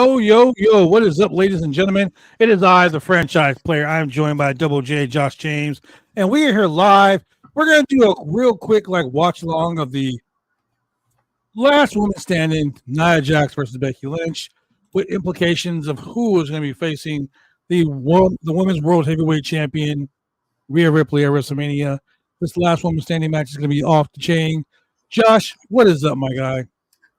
Yo, what is up, ladies and gentlemen? It is I, the franchise player. I am joined by Double J, Josh James, and we are here live. We're going to do a real quick, watch along of the last woman standing, Nia Jax versus Becky Lynch, with implications of who is going to be facing the women's world heavyweight champion, Rhea Ripley, at WrestleMania. This last woman standing match is going to be off the chain. Josh, what is up, my guy?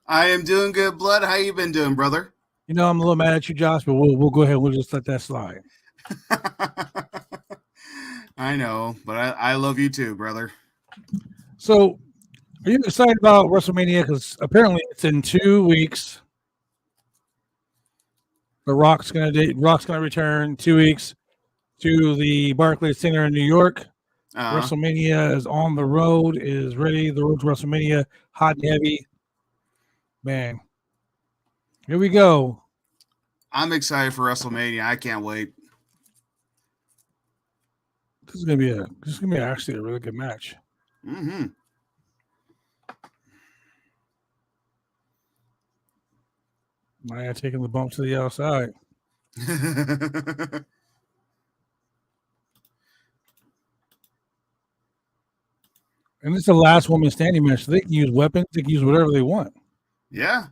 I am doing good, Blood. How you been doing, brother? You know, I'm a little mad at you, Josh, but we'll go ahead. We'll just let that slide. I know, but I love you too, brother. So, are you excited about WrestleMania? Because apparently it's in 2 weeks. The Rock's gonna return 2 weeks to the Barclays Center in New York. WrestleMania is on the road, is ready. The road to WrestleMania, hot and heavy. Man, here we go. I'm excited for WrestleMania. I can't wait. This is gonna be actually a really good match. Mm-hmm. Maya taking the bump to the outside. And it's the last woman standing match. So they can use weapons. They can use whatever they want. Yeah.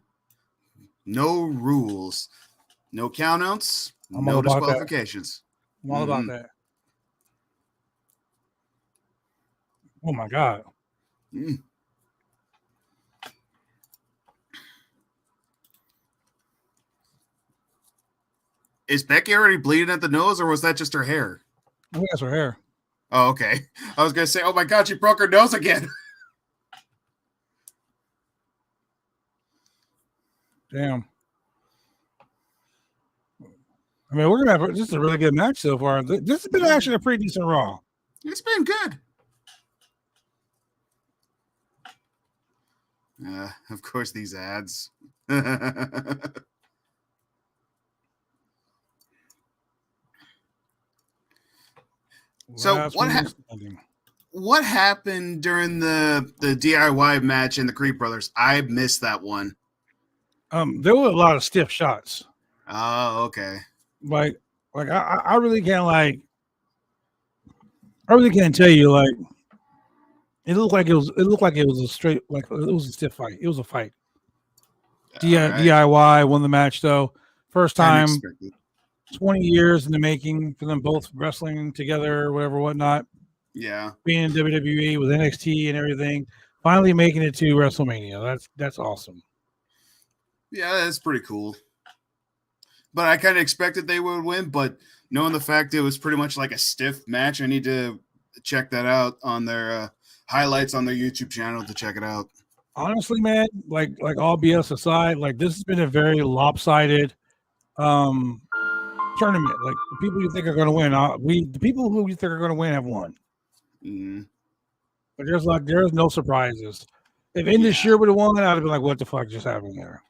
No rules. No countouts. No disqualifications. I'm all about that. Oh, my God. Mm. Is Becky already bleeding at the nose, or was that just her hair? I think that's her hair. Oh, okay. I was going to say, oh, my God, she broke her nose again. Damn. I mean, we're going to have this is a really good match so far. This has been actually a pretty decent Raw. It's been good. Of course, these ads. So what happened during the DIY match and the Creed Brothers? I missed that one. There were a lot of stiff shots. Oh, okay. I really can't tell you it looked like it was a straight it was a stiff fight. It was a fight. DIY won the match though. First time 20 years in the making for them both wrestling together, whatever, whatnot. Yeah. Being in WWE with NXT and everything. Finally making it to WrestleMania. That's awesome. Yeah, that's pretty cool. But I kind of expected they would win, but knowing the fact it was pretty much like a stiff match, I need to check that out on their highlights on their YouTube channel to check it out. Honestly, man, like all BS aside, this has been a very lopsided tournament. Like the people you think are going to win, the people who you think are going to win have won. Mm-hmm. But there's no surprises. If Indus Sher would have won, I'd have been like, what the fuck just happened there?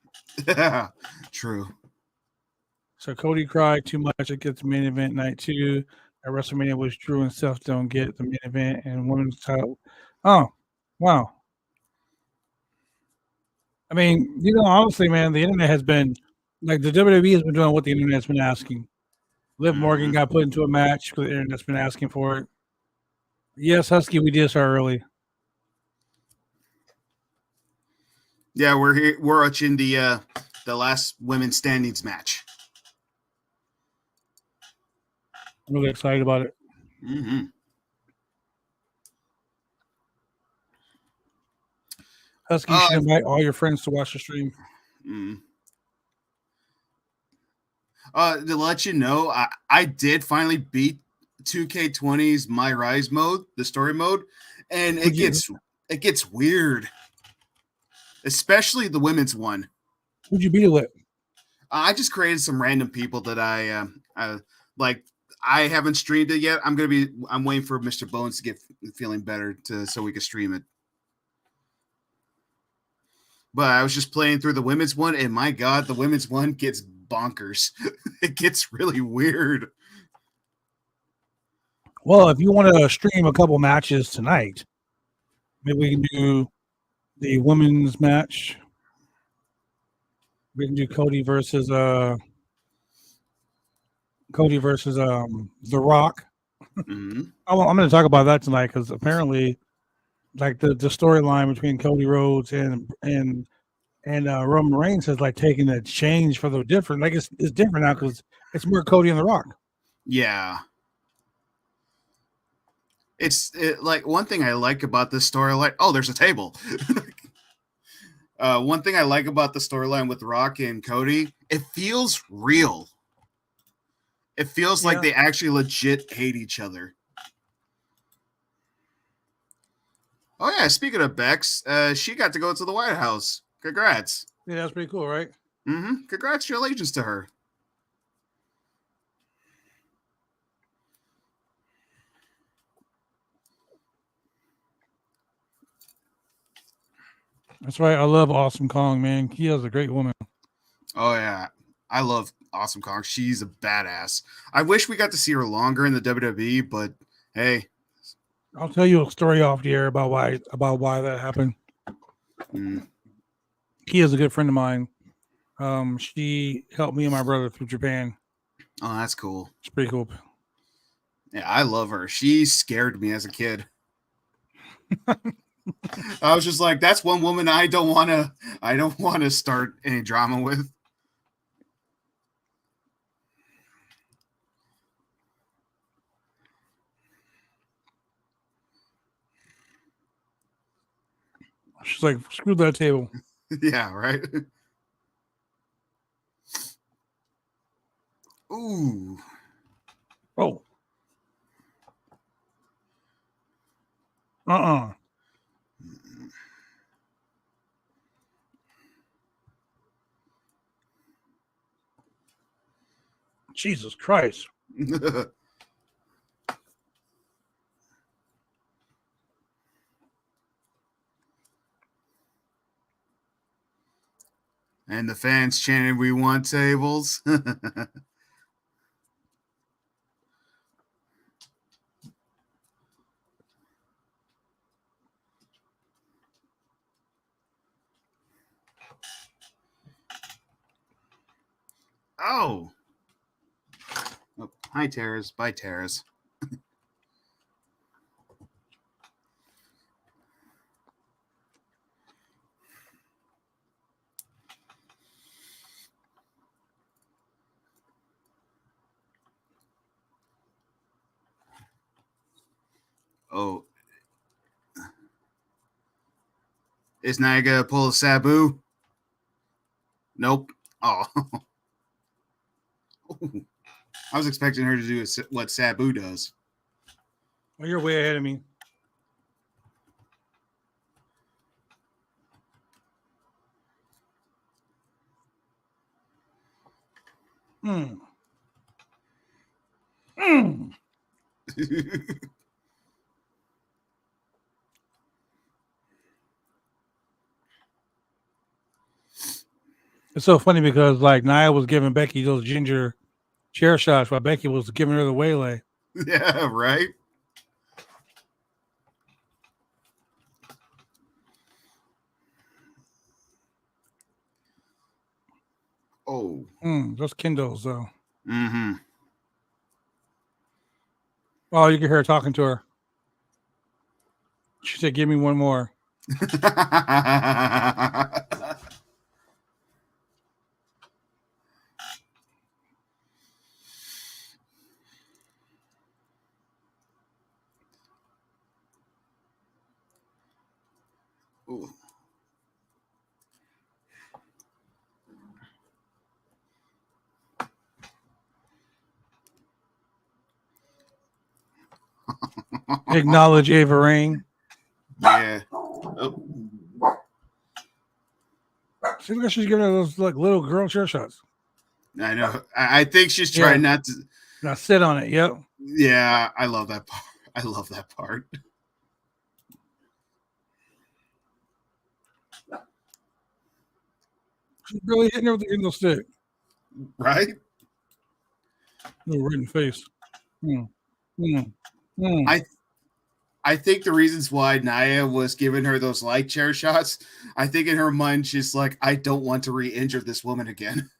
True. So Cody cried too much. It gets main event night 2 at WrestleMania, which Drew and Seth don't get the main event and women's title. Oh, wow. I mean, honestly, man, the internet has been the WWE has been doing what the internet's been asking. Liv Morgan got put into a match because the internet's been asking for it. Yes, Husky, we did start early. Yeah, we're here. We're watching the last women's standings match. I'm really excited about it. Mm-hmm. Husky, you should invite all your friends to watch the stream. To let you know, I did finally beat 2K20's My Rise mode, the story mode, and it gets weird, especially the women's one. Who'd you beat it with? I just created some random people that I like. I haven't streamed it yet. I'm waiting for Mr. Bones to get feeling better so we can stream it. But I was just playing through the women's one, and my God, the women's one gets bonkers. It gets really weird. Well, if you want to stream a couple matches tonight, maybe we can do the women's match We can do Cody versus The Rock. Mm-hmm. I'm going to talk about that tonight because apparently, like the storyline between Cody Rhodes and Roman Reigns has like taken a change for the different. Like it's different now because it's more Cody and The Rock. Yeah. Like one thing I like about this storyline. Oh, there's a table. One thing I like about the storyline with Rock and Cody, it feels real. It feels like they actually legit hate each other. Oh yeah, speaking of Bex, she got to go to the White House. Congrats. Yeah, that's pretty cool, right? Mm-hmm. Congratulations to her. That's right. I love Awesome Kong, man. Kia's a great woman. Oh yeah, I love Awesome Kong. She's a badass. I wish we got to see her longer in the WWE, but hey, I'll tell you a story off the air about why that happened. Kia's a good friend of mine. She helped me and my brother through Japan. Oh, that's cool. It's pretty cool. Yeah, I love her. She scared me as a kid. I was just like, that's one woman I don't want to start any drama with. She's like, screw that table. Yeah, right. Ooh. Oh. Uh-uh. Jesus Christ. And the fans chanted, "We want tables." Oh. Oh, hi, Terrace. Bye, Terrace. Oh. Is Nia gonna pull a Sabu? Nope. Oh. I was expecting her to do what Sabu does. Well, you're way ahead of me. Mm. Mm. It's so funny because like Nia was giving Becky those ginger chair shots while Becky was giving her the waylay. Yeah, right. Oh. Those Kindles though. Mm-hmm. Oh, you can hear her talking to her. She said, "Give me one more." Ooh. Acknowledge Ava Rain. Yeah. Oh. See, look, she's giving her those like little girl chair shots. I know. I think she's trying not to. Now sit on it. Yep. Yeah, I love that part. I love that part. She's barely hitting her with the Kindle stick. Right? No, right in the face. I think the reasons why Nia was giving her those light chair shots, I think in her mind she's like, I don't want to re-injure this woman again.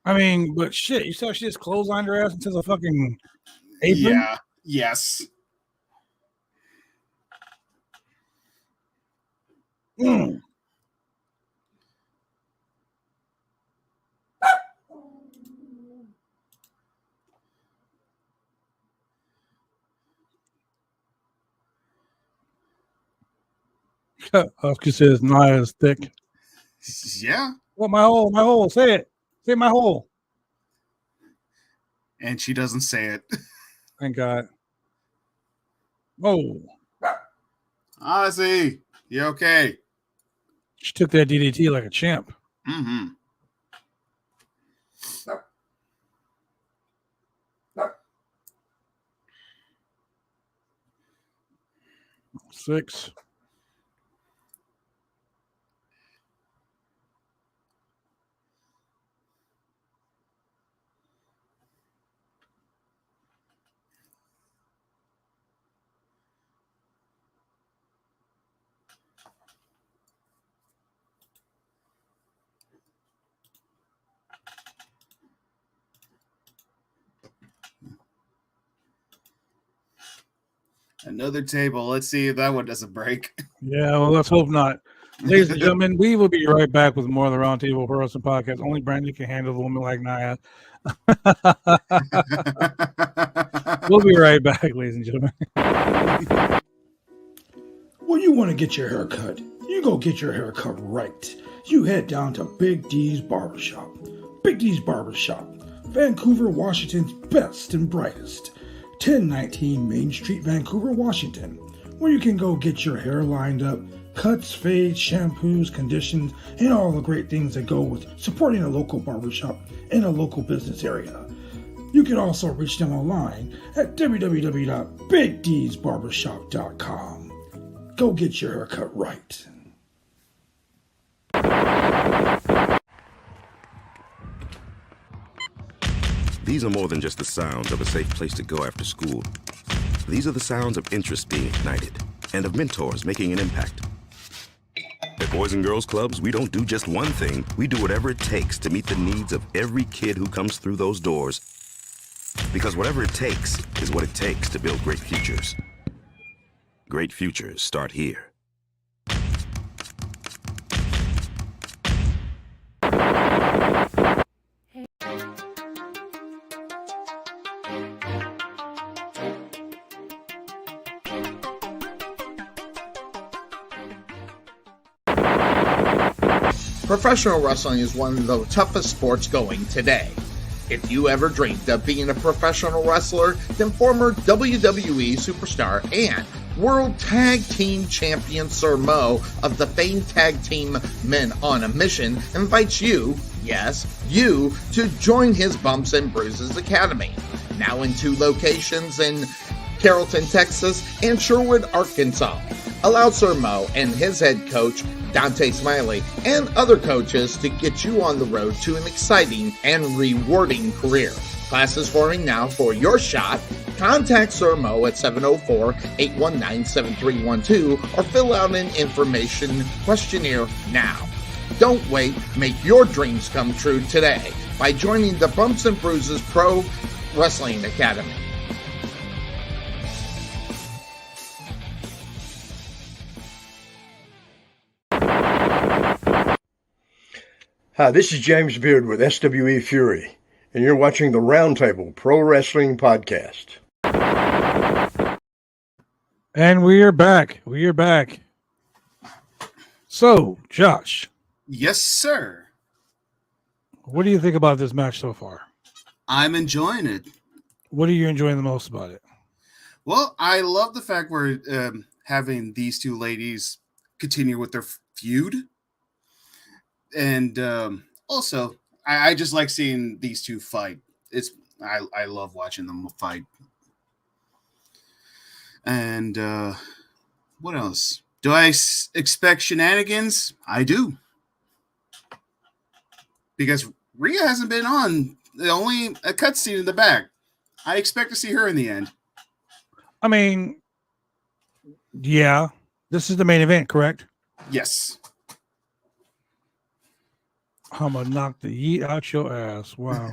I mean, but shit, you saw she just clotheslined her ass into the fucking apron. Yeah. Yes. Mm. Husky says Nia is thick. Yeah. What, my hole, say it. Say my hole. And she doesn't say it. Thank God. Oh. Ozzy, you okay? She took that DDT like a champ. Mm-hmm. 6. Another table. Let's see if that one doesn't break. Yeah, well, let's hope not. Ladies and gentlemen, we will be right back with more of the Roundtable Pro Wrestling Podcast. Only Brandon can handle the woman like Nia. We'll be right back, ladies and gentlemen. When you want to get your hair cut, you go get your hair cut right. You head down to Big D's Barbershop. Big D's Barbershop, Vancouver, Washington's best and brightest. 1019 Main Street, Vancouver, Washington, where you can go get your hair lined up, cuts, fades, shampoos, conditions, and all the great things that go with supporting a local barbershop in a local business area. You can also reach them online at www.bigdsbarbershop.com. Go get your hair cut right. These are more than just the sounds of a safe place to go after school. These are the sounds of interest being ignited and of mentors making an impact. At Boys and Girls Clubs, we don't do just one thing. We do whatever it takes to meet the needs of every kid who comes through those doors. Because whatever it takes is what it takes to build great futures. Great futures start here. Professional wrestling is one of the toughest sports going today. If you ever dreamed of being a professional wrestler, then former WWE superstar and World Tag Team Champion Sir Mo of the famed Tag Team Men on a Mission invites you, yes, you, to join his Bumps and Bruises Academy. Now in 2 locations in Carrollton, Texas and Sherwood, Arkansas. Allow Sir Mo and his head coach, Dante Smiley, and other coaches to get you on the road to an exciting and rewarding career. Classes forming now for your shot. Contact Sir Mo at 704-819-7312 or fill out an information questionnaire now. Don't wait, make your dreams come true today by joining the Bumps and Bruises Pro Wrestling Academy. Hi, this is James Beard with SWE Fury, and you're watching the Roundtable Pro Wrestling Podcast. And we are back. We are back. So, Josh. Yes, sir. What do you think about this match so far? I'm enjoying it. What are you enjoying the most about it? Well, I love the fact we're having these 2 ladies continue with their feud. And also, I just like seeing these 2 fight. I love watching them fight. And what else? Do I expect shenanigans? I do. Because Rhea hasn't been on. Only a cutscene in the back. I expect to see her in the end. I mean, Yeah. This is the main event, correct? Yes. I'm going to knock the yeet out your ass. Wow.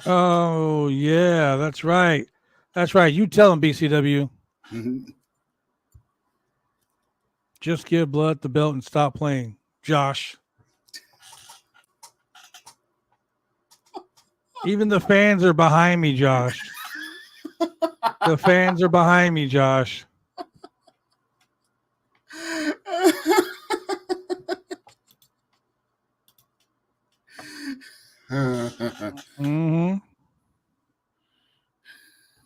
Oh, yeah. That's right. That's right. You tell him, BCW. Just give Blood the belt and stop playing. Josh. Even the fans are behind me, Josh. The fans are behind me, Josh. Mm-hmm.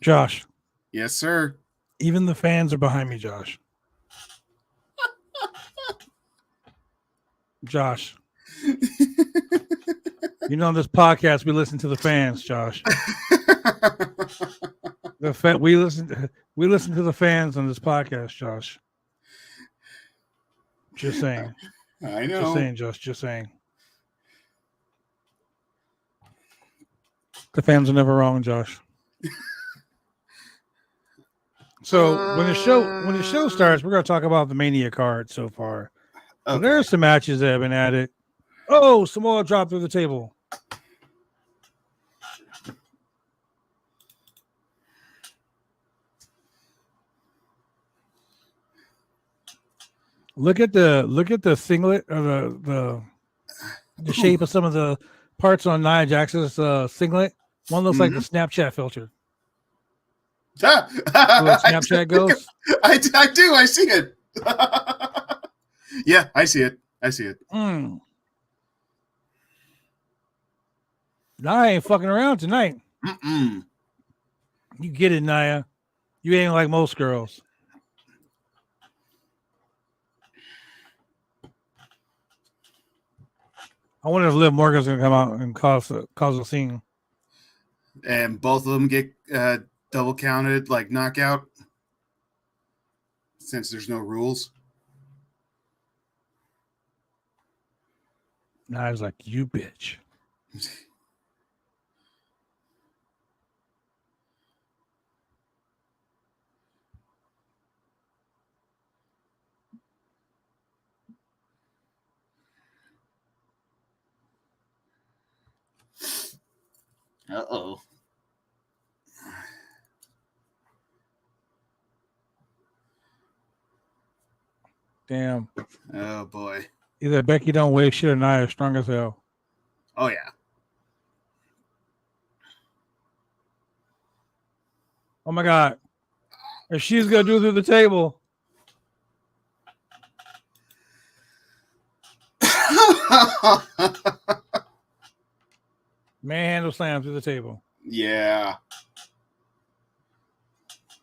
Josh. Yes, sir. Even the fans are behind me, Josh. Josh. You know, on this podcast, we listen to the fans, Josh. We listen to the fans on this podcast, Josh. Just saying. I know. Just saying, Josh. Just saying. The fans are never wrong, Josh. So when the show starts, we're going to talk about the Mania card so far. Okay. So there's some matches that have been added. Oh, Samoa dropped through the table. Look at the singlet or the shape of some of the parts on Nia Jax's singlet. One looks like the Snapchat filter. Snapchat goes. I do. I see it. Yeah, I see it. Nia ain't fucking around tonight. Mm-mm. You get it, Nia. You ain't like most girls. I wonder if Liv Morgan's gonna come out and cause a scene. And both of them get double counted, like knockout, since there's no rules. I was like, you bitch. Uh-oh. Damn. Oh, boy. Either Becky don't wave shit or Nia is strong as hell. Oh, yeah. Oh, my God. If she's going to do it through the table. Manhandle slam through the table. Yeah.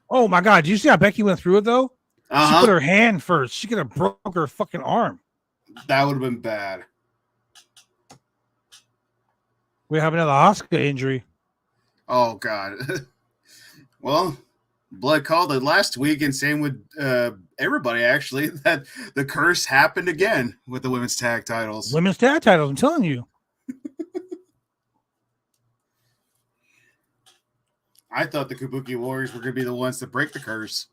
Oh, my God. Did you see how Becky went through it, though? Uh-huh. She put her hand first. She could have broke her fucking arm. That would have been bad. We have another Asuka injury. Oh, God. Well, Blood called it last week, and same with everybody, actually, that the curse happened again with the women's tag titles. Women's tag titles, I'm telling you. I thought the Kabuki Warriors were going to be the ones to break the curse.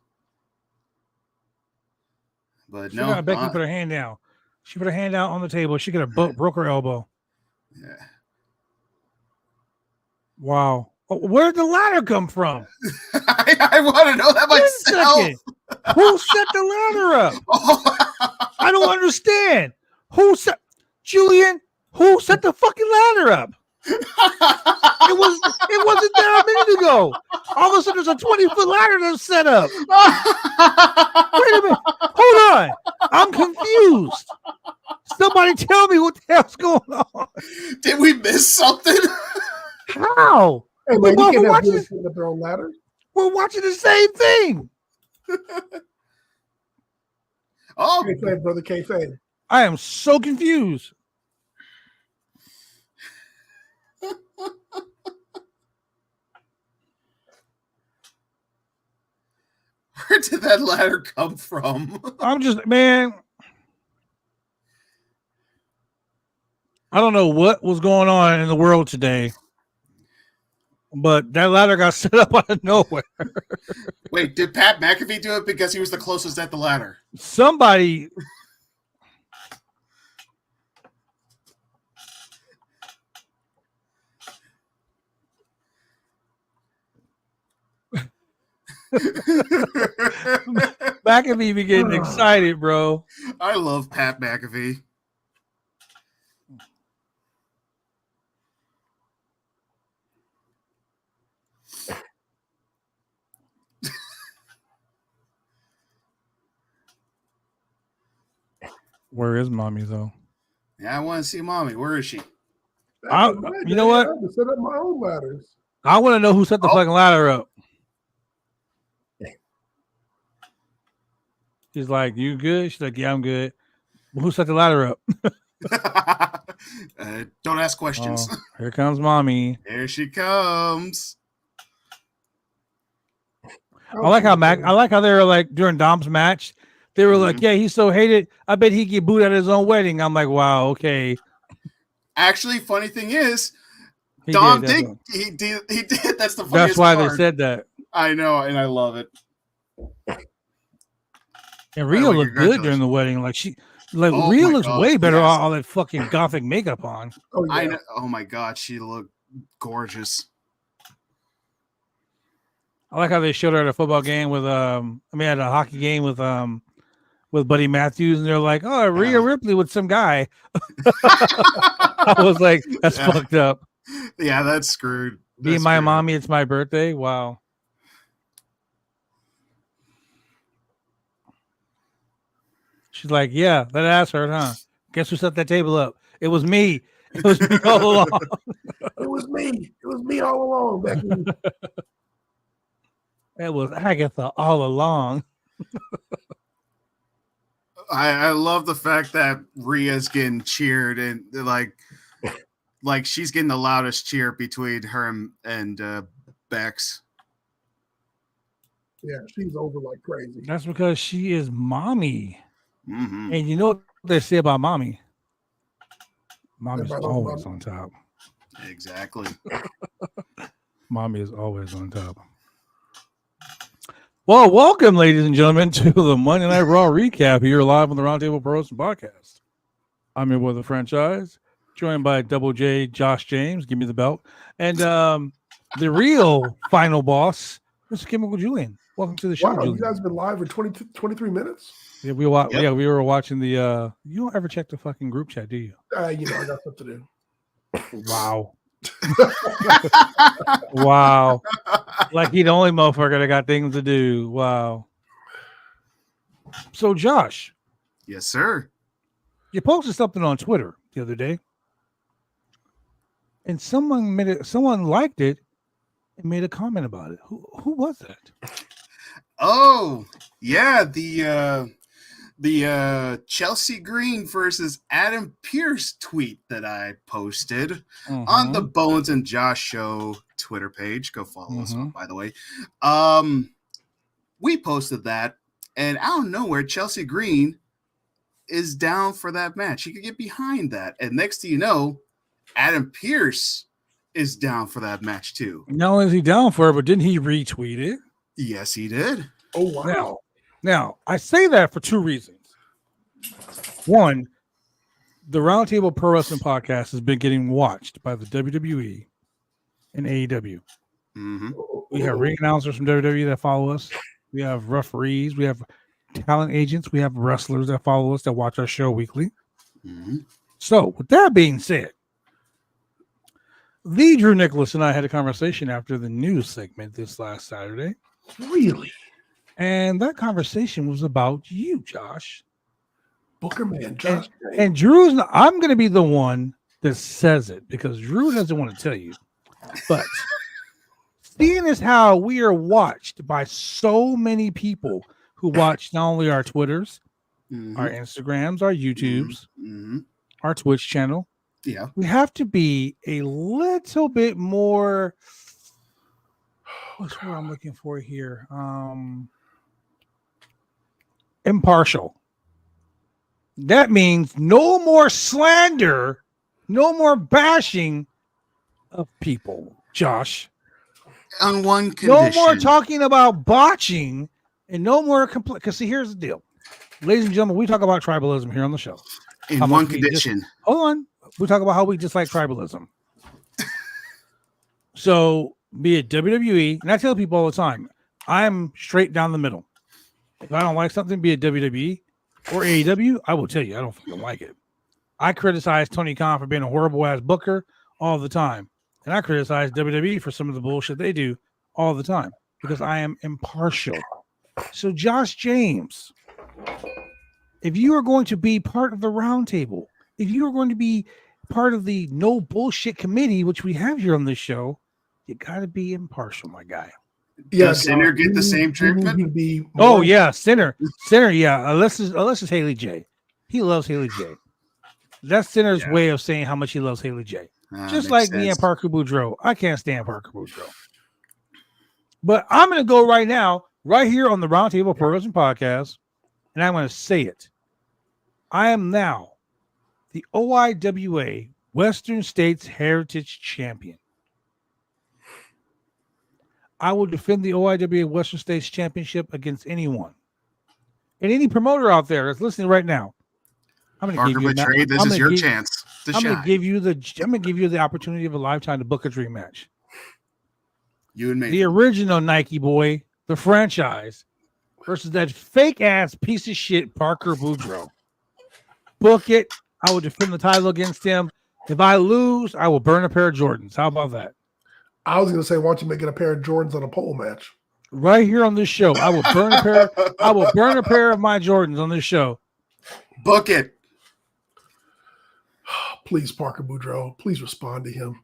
But She no. got Becky put her hand down. She put her hand out on the table. She could have broke her elbow. Yeah. Wow. Oh, where'd the ladder come from? I want to know that myself. Who set the ladder up? I don't understand. Who set Julian? Who set the fucking ladder up? It wasn't there a minute ago. All of a sudden, there's a 20-foot ladder that's set up. Wait a minute. Hold on. I'm confused. Somebody tell me what the hell's going on. Did we miss something? How? Hey, man, you can't have boys putting up their own ladder. We're watching the same thing. Oh, K-Fed, brother K-Fed. I am so confused. Where did that ladder come from? I'm just, man. I don't know what was going on in the world today. but that ladder got set up out of nowhere. Wait, did Pat McAfee do it because he was the closest at the ladder? Somebody. McAfee be getting excited, bro. I love Pat McAfee. Where is mommy though? Yeah, I want to see mommy. Where is she? You know what? I have to set up my own ladders. I want to know who set the fucking ladder up. He's like, "You good?" She's like, "Yeah, I'm good." Well, who set the ladder up? Don't ask questions. Oh, here comes mommy. Here she comes. I like how they were like during Dom's match. They were like, "Yeah, he's so hated. I bet he get booed at his own wedding." I'm like, "Wow, okay." Actually, funny thing is, He Dom did. he did. That's the funniest That's why part. they said that. I know, and I love it. And Rhea looked good during the wedding. Like Rhea looks way better with all that fucking gothic makeup on. Oh, yeah. I know. Oh my god, she looked gorgeous. I like how they showed her at a football game with at a hockey game with Buddy Matthews, and they're like, "Oh, Rhea Ripley with some guy." I was like, "That's fucked up." Yeah, that's screwed. Be my mommy, it's my birthday. Wow. She's like, "Yeah, that ass hurt, huh? Guess who set that table up? It was me. It was me all along." It was me. It was me all along, Becky. It was Agatha all along. I love the fact that Rhea's getting cheered and like she's getting the loudest cheer between her and Bex. Yeah, she's over like crazy. That's because she is mommy. Mm-hmm. And you know what they say about mommy? Mommy's always on top. Exactly. Mommy is always on top. Well, welcome, ladies and gentlemen, to the Monday Night Raw recap here live on the Roundtable Pro Wrestling Podcast. I'm your boy, the franchise, joined by Double J, Josh James, give me the belt, and the real final boss, Mr. Chemical Julian. Welcome to the show, Wow, Julian. you guys have been live for 23 minutes? Yeah, we were watching the. You don't ever check the fucking group chat, do you? I got stuff to do. Wow. Wow. Like he the only motherfucker that got things to do. Wow. So Josh. Yes, sir. You posted something on Twitter the other day. And someone liked it and made a comment about it. Who was that? Oh, yeah, the Chelsea Green versus Adam Pearce tweet that I posted on the Bones and Josh Show Twitter page. Go follow us, by the way. We posted that, and out of nowhere, Chelsea Green is down for that match. He could get behind that, and next thing you know, Adam Pearce is down for that match too. Not only is he down for it, but didn't he retweet it? Yes, he did. Oh wow! Now, I say that for two reasons. One, the Roundtable Pro Wrestling Podcast has been getting watched by the WWE and AEW. Mm-hmm. We have ring announcers from WWE that follow us. We have referees. We have talent agents. We have wrestlers that follow us that watch our show weekly. Mm-hmm. So, with that being said, the Drew Nicholas and I had a conversation after the news segment this last Saturday. Really? And that conversation was about you, Josh. Booker Man, Josh. And Drew's I'm going to be the one that says it because Drew doesn't want to tell you. But seeing as how we are watched by so many people who watch not only our Twitters, our Instagrams, our YouTubes, our Twitch channel, we have to be a little bit more. What's what I'm looking for here? Impartial. That means no more slander, no more bashing of people. Josh, On one No condition. more talking about botching and no more complaint. Because see, here's the deal. Ladies and gentlemen, we talk about tribalism here on the show. In How one much we condition. Hold on. We talk about how we dislike tribalism. So, be it WWE, and I tell people all the time, I'm straight down the middle. If I don't like something, be it WWE or AEW, I will tell you I don't fucking like it. I criticize Tony Khan for being a horrible ass booker all the time. And I criticize WWE for some of the bullshit they do all the time because I am impartial. So, Josh James, if you are going to be part of the roundtable, if you are going to be part of the no bullshit committee, which we have here on this show, you got to be impartial, my guy. Yeah, Does Sinner get the same treatment? Oh yeah, Sinner, yeah. Unless it's Haley J. He loves Haley J. That's Sinner's way of saying how much he loves Haley J. Just like me and Parker Boudreaux. I can't stand Parker Boudreaux. But I'm going to go right now, right here on the Roundtable Pro Wrestling Podcast, and I'm going to say it. I am now the OIWA Western States Heritage Champion. I will defend the OIWA Western States Championship against anyone. And any promoter out there that's listening right now, I'm going to give you this is your chance. I'm going to give you the opportunity of a lifetime to book a dream match. You and me. The original Nike boy, the franchise, versus that fake ass piece of shit Parker Boudreaux. Book it. I will defend the title against him. If I lose, I will burn a pair of Jordans. How about that? I was going to say, why don't you make it a pair of Jordans on a pole match? Right here on this show, I will burn a pair. I will burn a pair of my Jordans on this show. Book it. Please, Parker Boudreaux, please respond to him.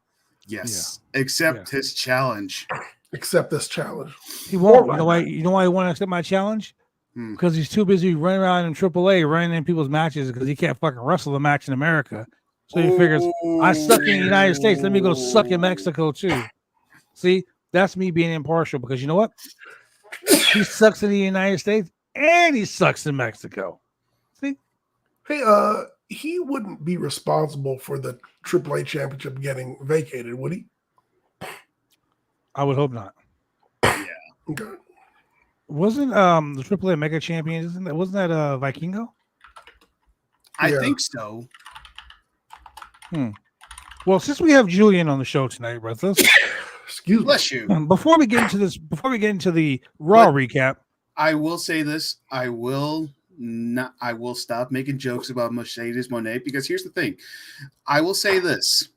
Yes. Yeah. Accept his challenge. Accept this challenge. He won't. You know why he won't accept my challenge? Because he's too busy running around in AAA, running in people's matches because he can't fucking wrestle a match in America. So he figures, I suck in the United States. Let me go suck in Mexico too. See, that's me being impartial because you know what? He sucks in the United States and he sucks in Mexico. See? Hey, he wouldn't be responsible for the AAA championship getting vacated, would he? I would hope not. Yeah. Okay. Wasn't the AAA Mega Champion? Wasn't that Vikingo? I think so. Well, since we have Julian on the show tonight, brothers, excuse me. Bless you. Before we get into the Raw recap, I will say this: I will stop making jokes about Mercedes Moné because here's the thing. I will say this: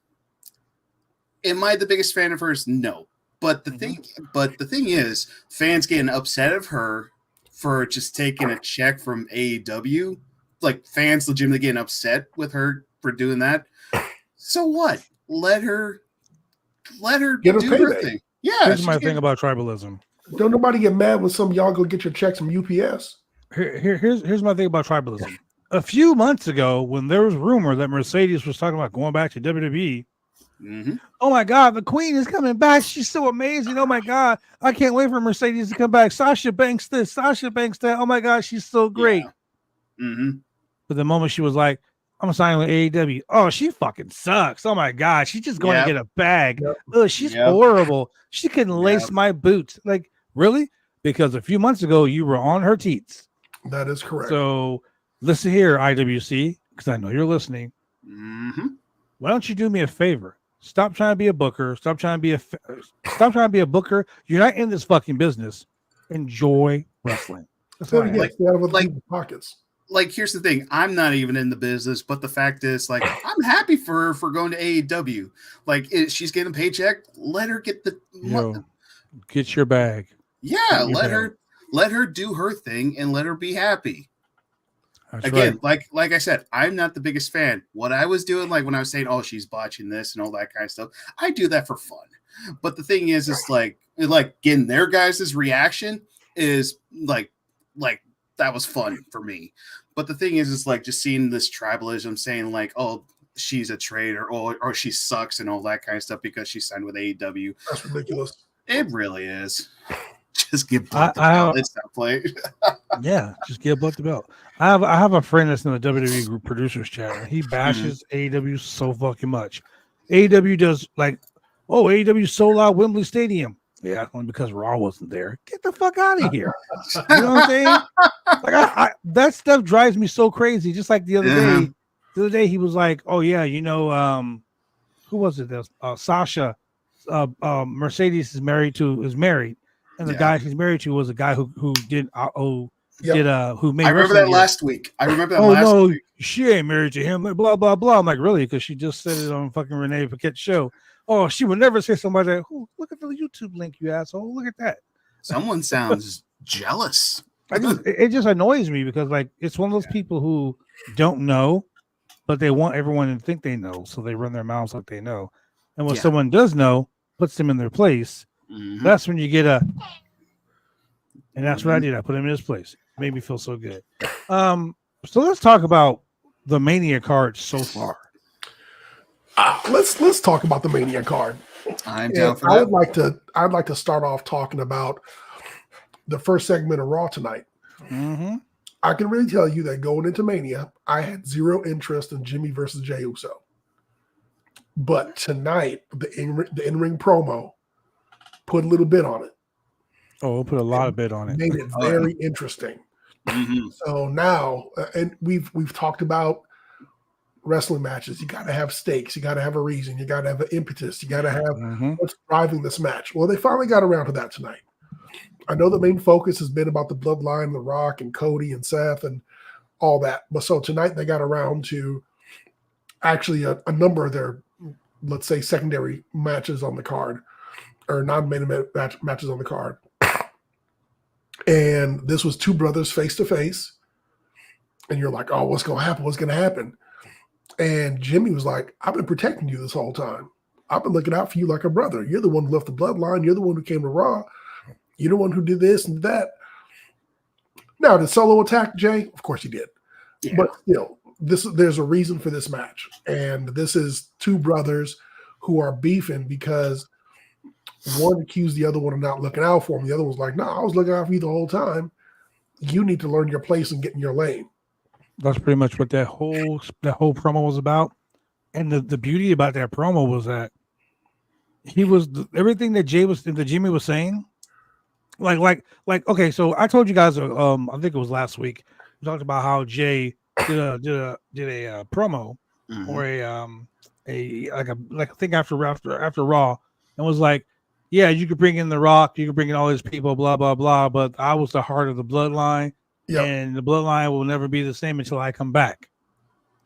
am I the biggest fan of hers? No. But the thing is, fans getting upset of her for just taking a check from AEW, like fans legitimately getting upset with her for doing that. So what? Let her do her thing. Yeah. Here's my thing about tribalism. Don't nobody get mad when some of y'all go get your checks from UPS. Here's my thing about tribalism. A few months ago, when there was rumor that Mercedes was talking about going back to WWE. Oh my God, the Queen is coming back. She's so amazing. Oh my God, I can't wait for Mercedes to come back. Sasha Banks this, Sasha Banks that. Oh my God, she's so great. Yeah. But the moment she was like, I'm signing with AEW. Oh, she fucking sucks. Oh my God, she's just going to get a bag. Ugh, she's horrible. She can lace my boots. Like, really? Because a few months ago, you were on her teats. That is correct. So listen here, IWC, because I know you're listening. Why don't you do me a favor? Stop trying to be a booker. Stop trying to be a booker. You're not in this fucking business. Enjoy wrestling. That's out of pockets. Like, here's the thing. I'm not even in the business, but the fact is, like, I'm happy for her for going to AEW. Like, she's getting a paycheck. Let her get get your bag. Yeah, let her do her thing and let her be happy. That's Again, right. like I said, I'm not the biggest fan. What I was doing, like when I was saying, "Oh, she's botching this" and all that kind of stuff, I do that for fun. But the thing is, it's like getting their guys' reaction is like that was fun for me. But the thing is like just seeing this tribalism saying like, "Oh, she's a traitor," or she sucks and all that kind of stuff because she signed with AEW. That's ridiculous. It really is. Just give Buck the belt. It's not play. Yeah, just give Buck the belt. I have a friend that's in the WWE group producers chat. And he bashes AEW so fucking much. AEW does like, AEW sold out Wembley Stadium. Yeah, only because Raw wasn't there. Get the fuck out of here. You know what I'm saying? Like that stuff drives me so crazy. Just like the other day. The other day he was like, "Oh yeah, who was it? Sasha, Mercedes is married, and the guy she's married to was a guy who made. I remember that last week. Week. She ain't married to him. Blah blah blah. I'm like, really? Because she just said it on fucking Renee Paquette's show. Oh, she would never say somebody like, "Oh, look at the YouTube link, you asshole! Look at that." Someone sounds jealous. It just annoys me because like it's one of those people who don't know, but they want everyone to think they know, so they run their mouths like they know. And when someone does know, puts them in their place. That's when you get and that's what I did. I put him in his place. It made me feel so good. So let's talk about the Mania card so far. Let's talk about the Mania card. I'm down for that. I'd like to start off talking about the first segment of Raw tonight. I can really tell you that going into Mania, I had zero interest in Jimmy versus Jey Uso. But tonight, the in-ring promo put a little bit on it. Oh, put a lot of bit on it. Made it very interesting. So now, and we've talked about wrestling matches. You got to have stakes. You got to have a reason. You got to have an impetus. You got to have what's driving this match. Well, they finally got around to that tonight. I know the main focus has been about the bloodline, The Rock and Cody and Seth and all that. But so tonight they got around to actually a number of their, let's say, secondary matches on the card or non-main event matches on the card. And this was two brothers face to face. And you're like, oh, what's going to happen? What's going to happen? And Jimmy was like, I've been protecting you this whole time. I've been looking out for you like a brother. You're the one who left the bloodline. You're the one who came to Raw. You're the one who did this and that. Now, did Solo attack Jay? Of course he did. Yeah. But, there's a reason for this match. And this is two brothers who are beefing because one accused the other one of not looking out for him. The other one's like, no, I was looking out for you the whole time. You need to learn your place and get in your lane. That's pretty much what that whole promo was about. And the beauty about that promo was that he was everything that Jimmy was saying. Like okay, so I told you guys I think it was last week. We talked about how Jay did a promo or a thing after Raw and was like, yeah, you could bring in The Rock, you could bring in all these people, blah blah blah, but I was the heart of the bloodline. Yep. And the bloodline will never be the same until I come back.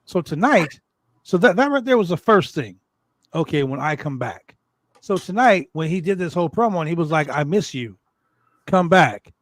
So tonight, that right there was the first thing. Okay, when I come back. So tonight, when he did this whole promo and he was like, I miss you, come back.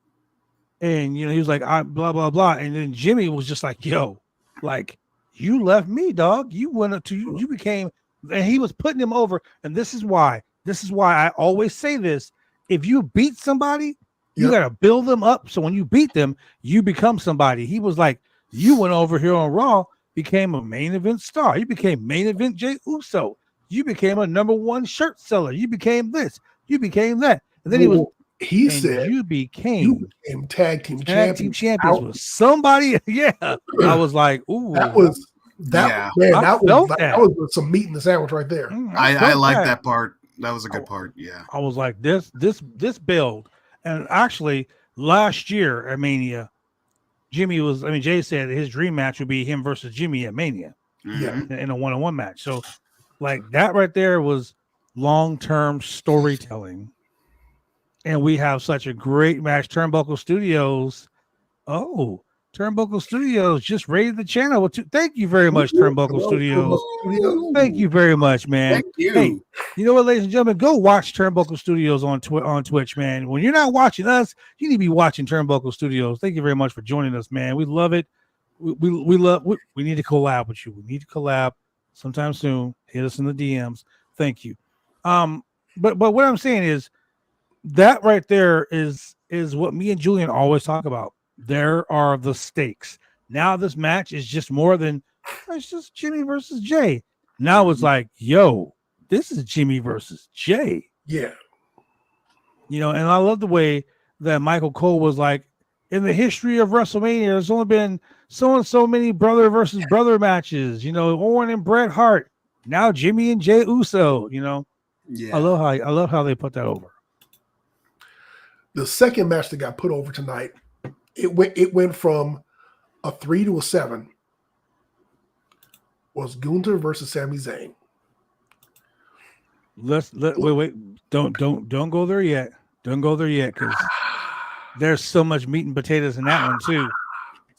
And, he was like, I blah, blah, blah. And then Jimmy was just like, yo, like, you left me, dog. You went up to, you became, and he was putting him over. And this is why I always say this. If you beat somebody, you got to build them up. So when you beat them, you become somebody. He was like, you went over here on Raw, became a main event star. You became main event Jey Uso. You became a number 1 shirt seller. You became this. You became that. And then he said you became tag team champions with somebody. Yeah. I was like, ooh. That was some meat in the sandwich right there. I like that part. That was a good part. Yeah. I was like, this build. And actually, last year at Mania, Jay said his dream match would be him versus Jimmy at Mania in a one-on-one match. So, like, that right there was long-term storytelling. And we have such a great match. Turnbuckle Studios. Oh, Turnbuckle Studios just rated the channel. Thank you very much, Turnbuckle Studios. Thank you very much, man. Thank you. Hey, you know what, ladies and gentlemen? Go watch Turnbuckle Studios on Twitch, man. When you're not watching us, you need to be watching Turnbuckle Studios. Thank you very much for joining us, man. We love it. We need to collab with you. We need to collab sometime soon. Hit us in the DMs. Thank you. But what I'm saying is that right there is what me and Julian always talk about. There are the stakes. Now this match is just more than it's just Jimmy versus Jay. Now it's like, yo, this is Jimmy versus Jay. Yeah. And I love the way that Michael Cole was like, in the history of WrestleMania, there's only been so and so many brother versus brother matches, Owen and Bret Hart. Now Jimmy and Jey Uso, Yeah. I love how they put that over. The second match that got put over tonight, it went from a 3 to a 7. Was Gunther versus Sami Zayn. Wait. Don't go there yet. Don't go there yet, because there's so much meat and potatoes in that one too.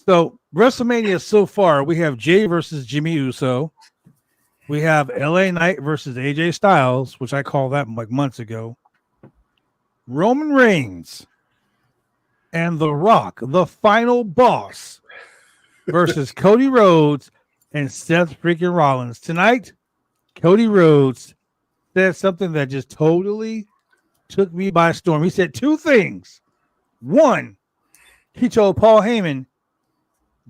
So WrestleMania so far, we have Jay versus Jimmy Uso. We have LA Knight versus AJ Styles, which I called that like months ago. Roman Reigns and The Rock, the final boss, versus Cody Rhodes and Seth freaking Rollins. Tonight, Cody Rhodes said something that just totally took me by storm. He said two things. One, he told Paul Heyman,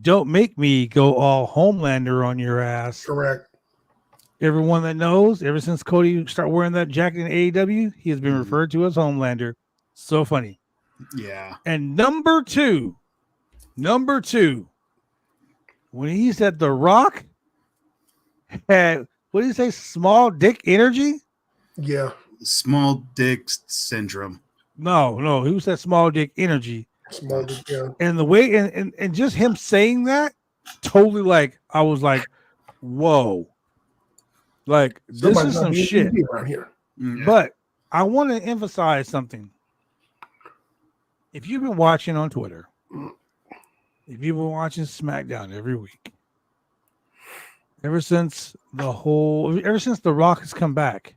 "Don't make me go all Homelander on your ass." Correct. Everyone that knows, ever since Cody started wearing that jacket in AEW, he has been referred to as Homelander. So funny. Yeah. And number two, when he said The Rock had, what did he say, small dick energy? Yeah. Small dick syndrome. No, he said small dick energy. Small dick, yeah. And the way, and just him saying that, totally like, I was like, whoa. Like, this is some shit. Around here. Yeah. But I want to emphasize something. If you've been watching on Twitter, if you've been watching SmackDown every week, ever since The Rock has come back,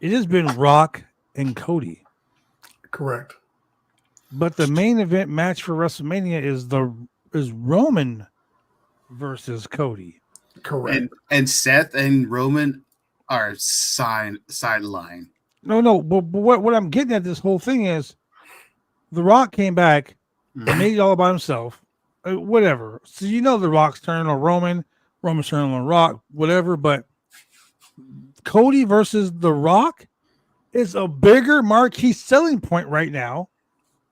it has been Rock and Cody. Correct. But the main event match for WrestleMania is Roman versus Cody. Correct. And Seth and Roman are sideline. No, but what I'm getting at this whole thing is The Rock came back, made it all by himself, whatever. So The Rock's turning on Roman, Roman's turning on Rock, whatever. But Cody versus The Rock is a bigger marquee selling point right now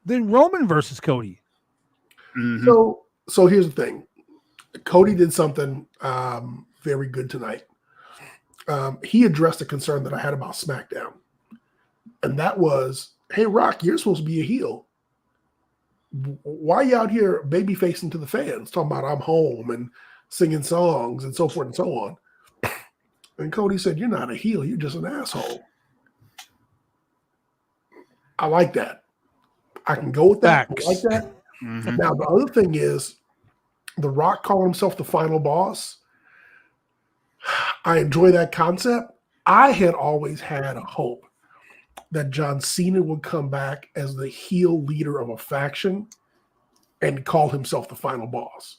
than Roman versus Cody. Mm-hmm. So here's the thing. Cody did something very good tonight. He addressed a concern that I had about SmackDown. And that was, hey, Rock, you're supposed to be a heel. Why are you out here baby facing to the fans, talking about I'm home and singing songs and so forth and so on? And Cody said, you're not a heel. You're just an asshole. I like that. I can go with that. I like that. Mm-hmm. Now, the other thing is, The Rock calling himself the final boss. I enjoy that concept. I had always had a hope that John Cena would come back as the heel leader of a faction and call himself the final boss.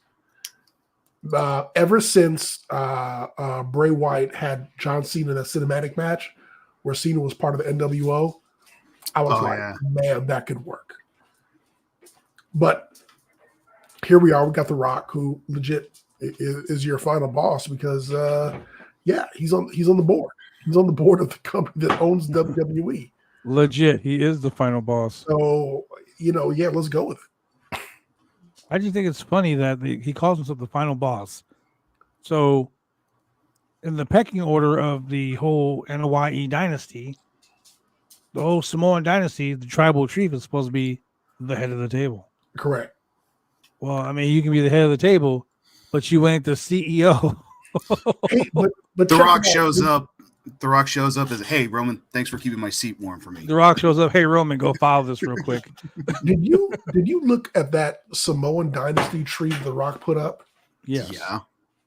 Ever since Bray Wyatt had John Cena in that cinematic match where Cena was part of the NWO, I was man, that could work. But here we are. We got The Rock, who legit is your final boss because, he's on the board. He's on the board of the company that owns WWE. Legit, he is the final boss. So, let's go with it. I just think it's funny that he calls himself the final boss. So, in the pecking order of the whole NYE dynasty, the whole Samoan dynasty, the tribal chief is supposed to be the head of the table. Correct. Well, I mean, you can be the head of the table, but you ain't the CEO. Hey, but The Rock shows up. The Rock shows up as, hey, Roman, thanks for keeping my seat warm for me. The Rock shows up, hey, Roman, go file this real quick. Did you look at that Samoan dynasty tree The Rock put up? Yes. Yeah.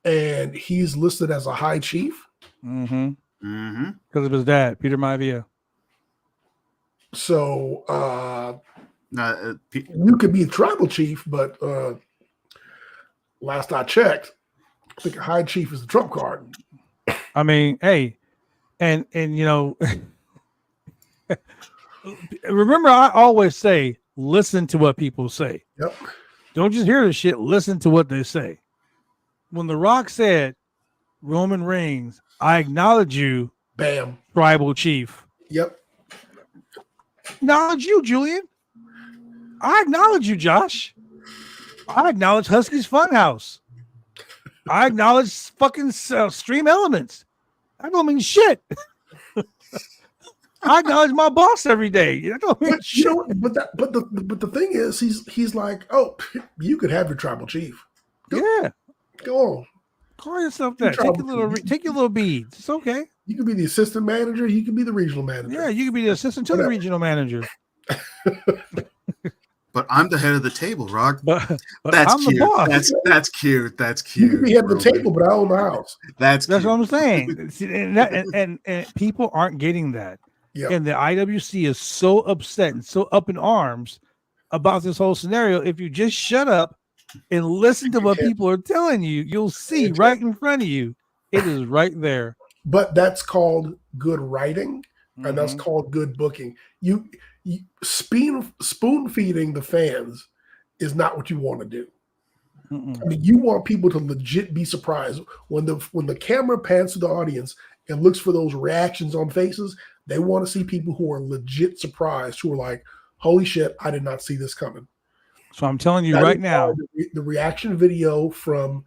And he's listed as a high chief? Mm-hmm. Mm-hmm. Because of his dad, Peter Maivia. So you could be a tribal chief, but last I checked, I think a high chief is the trump card. I mean, hey, and remember, I always say, listen to what people say. Yep. Don't just hear the shit. Listen to what they say. When The Rock said, Roman Reigns, I acknowledge you, Bam, tribal chief. Yep. Acknowledge you, Julian. I acknowledge you, Josh. I acknowledge Husky's Funhouse. I acknowledge fucking Stream Elements. I don't mean shit. I acknowledge my boss every day. You know, But you know, but the thing is, he's like, oh, you could have your tribal chief. yeah. Go on. Call yourself Your that. Take tribal your chief. little beads. It's okay. You could be the assistant manager. You could be the regional manager. Yeah, you could be the assistant to the Whatever. regional manager. But I'm the head of the table, Rock. But That's I'm cute. the boss. That's cute. That's You cute. could be at the Roman. table, but I own the house. That's That's cute. what I'm saying. See, and people aren't getting that. Yeah. And the IWC is so upset and so up in arms about this whole scenario. If you just shut up and listen to what people are telling you, you'll see right in front of you. It is right there. But that's called good writing, and that's Mhm. called good booking. You spoon feeding the fans is not what you want to do. Mm-mm. I mean, you want people to legit be surprised when the camera pans to the audience and looks for those reactions on faces. They want to see people who are legit surprised, who are like, "Holy shit, I did not see this coming." So I'm telling you That right is now. why the reaction video from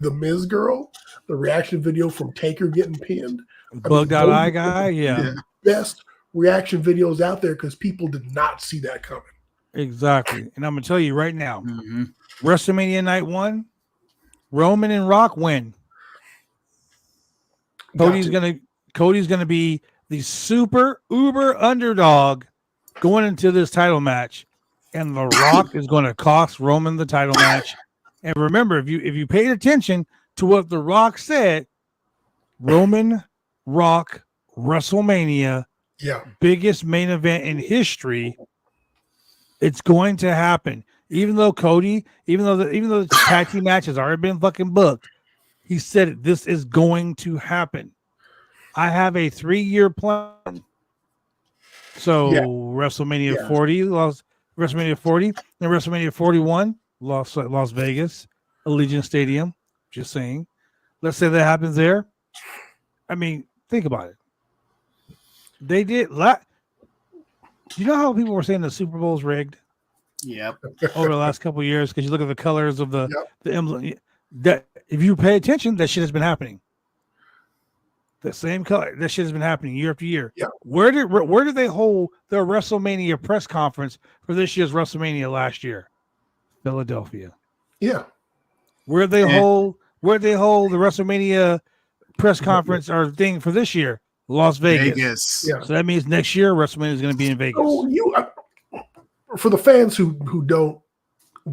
the Miz girl, the reaction video from Taker getting pinned, Bugged out those eye are guy, yeah, Yeah. best reaction videos out there because people did not see that coming. exactly. And I'm gonna tell you right now, Mhm. WrestleMania Night 1, Roman and Rock win. Got to. Cody's gonna be the super uber underdog going into this title match, and The Rock is going to cost Roman the title match. And remember, if you paid attention to what The Rock said, Roman Rock WrestleMania, Yeah. biggest main event in history. It's going to happen. Even though the tag team match has already been fucking booked, he said this is going to happen. I have a 3-year plan. So Yeah. WrestleMania Yeah. 40 lost WrestleMania 40, then WrestleMania 41 lost Las Vegas, Allegiant Stadium. Just saying. Let's say that happens there. I mean, think about it. They did. You know how people were saying the Super Bowl's rigged Yep. over the last couple of years because you look at the colors of the Yep. emblem. That if you pay attention, that shit has been happening. The same color, that shit has been happening year after year. Yeah. Where did they hold their WrestleMania press conference for this year's WrestleMania last year? Philadelphia. Yeah. Where they hold the WrestleMania press conference or thing for this year? Las Vegas. Vegas. Yeah. So that means next year WrestleMania is going to be in Vegas. So for the fans who don't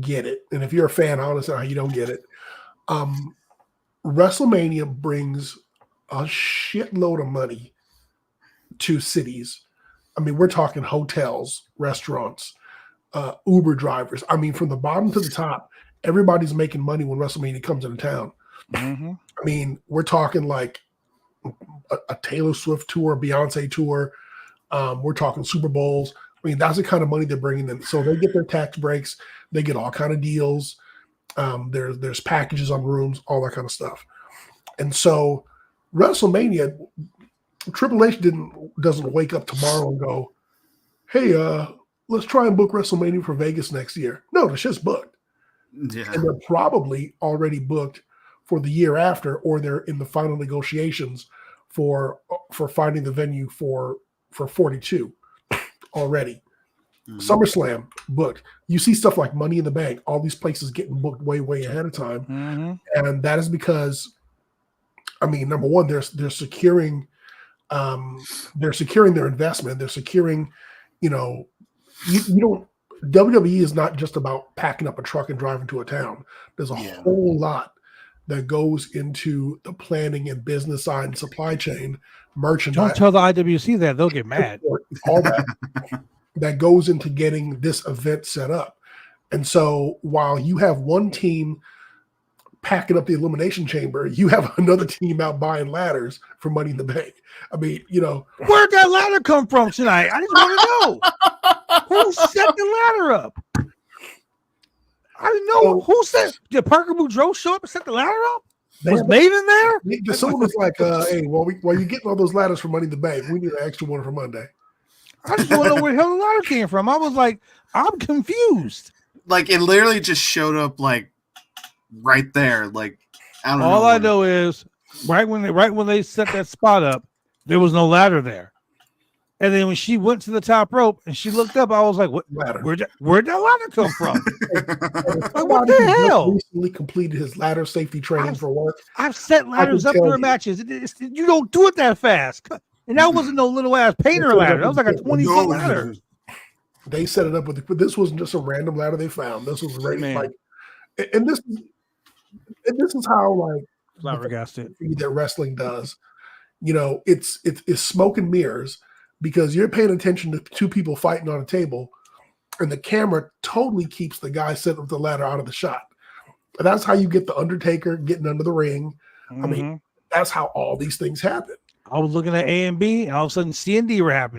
get it, and if you're a fan, I understand how you don't get it. WrestleMania brings a shitload of money to cities. I mean, we're talking hotels, restaurants, Uber drivers. I mean, from the bottom to the top, everybody's making money when WrestleMania comes into town. Mm-hmm. I mean, we're talking like a Taylor Swift tour, Beyonce tour. We're talking Super Bowls. I mean, that's the kind of money they're bringing in. So they get their tax breaks. They get all kind of deals. There's packages on rooms, all that kind of stuff. And so WrestleMania, Triple H doesn't wake up tomorrow and go, "Hey, let's try and book WrestleMania for Vegas next year." No, the shit's booked. Yeah. And they're probably already booked for the year after, or they're in the final negotiations for finding the venue for 42 already. Mhm. SummerSlam booked. You see stuff like Money in the Bank, all these places getting booked way ahead of time. Mm-hmm. And that is because, I mean, number one, they're securing their investment. They're securing, you don't. WWE is not just about packing up a truck and driving to a town. There's a whole lot that goes into the planning and business side and supply chain, merchandise. Don't tell the IWC that; they'll get mad. All that goes into getting this event set up. And so while you have one team packing up the Elimination Chamber, you have another team out buying ladders for Money in the Bank. I mean, Where'd that ladder come from tonight? I just want to know who set the ladder up. I didn't know who set. Did Parker Boudreaux show up and set the ladder up? Was Maven there? Someone was like, "Hey, while you're getting all those ladders for Money in the Bank, we need an extra one for Monday." I just want to know where the hell the ladder came from. I was like, I'm confused. Like it literally just showed up like right there. Like I don't know. All I know is right when they set that spot up, there was no ladder there. And then when she went to the top rope and she looked up, I was like, "What? Ladder. Where'd that ladder come from?" Like, what the hell? Recently completed his ladder safety training for work. I've set ladders up during matches. You don't do it that fast. And that wasn't no little ass painter ladder. That was like a 20-foot ladder. They set it up with this wasn't just a random ladder they found. This was ready, like, and this is how like flabbergasted that wrestling does. You know, it's smoke and mirrors because you're paying attention to two people fighting on a table, and the camera totally keeps the guy sitting with the ladder out of the shot. And that's how you get the Undertaker getting under the ring. I mean, that's how all these things happen. I was looking at A and B, and all of a sudden C and D were happening.